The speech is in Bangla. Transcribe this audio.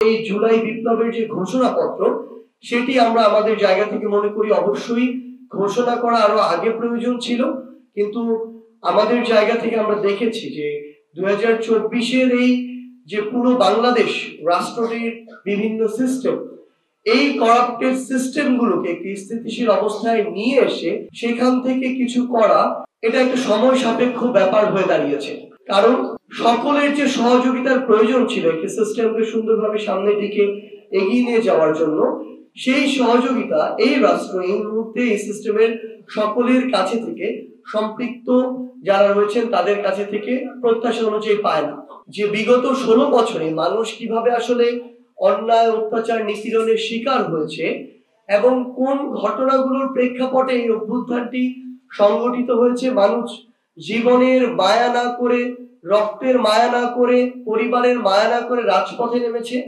এই জুলাই বিপ্লবের যে ঘোষণাপত্র সেটি আমরা আমাদের জায়গা থেকে মনে করি অবশ্যই ঘোষণা করা আরো আগে প্রয়োজন ছিল, কিন্তু আমাদের জায়গা থেকে আমরা দেখেছি যে 2024-এর এই যে পুরো বাংলাদেশ রাষ্ট্রটির বিভিন্ন সিস্টেম, এই করাপ্টেড সিস্টেম গুলোকে একটি স্থিতিশীল অবস্থায় নিয়ে এসে সেখান থেকে কিছু করা, এটা একটা সময় সাপেক্ষ ব্যাপার হয়ে দাঁড়িয়েছে। কারণ সকলের যে সহযোগিতার প্রয়োজন ছিল একটি সিস্টেমকে সুন্দরভাবে সামনের দিকে এগিয়ে নিয়ে যাওয়ার জন্য, সেই সহযোগিতা এই রাষ্ট্র এই মুহূর্তে এই সিস্টেমের সকলের কাছে থেকে, সম্পৃক্ত যারা রয়েছেন তাদের কাছে থেকে প্রত্যাশা অনুযায়ী পায় না। যে বিগত 16 বছরে মানুষ কিভাবে আসলে অন্যায়, অত্যাচার, নিপীড়নের শিকার হয়েছে এবং কোন ঘটনাগুলোর প্রেক্ষাপটে এই অভ্যুত্থানটি সংগঠিত হয়েছে, মানুষ জীবনের মায়া না করে, রক্তের মায়া না করে, পরিবারের মায়া না করে রাজপথে নেমেছে।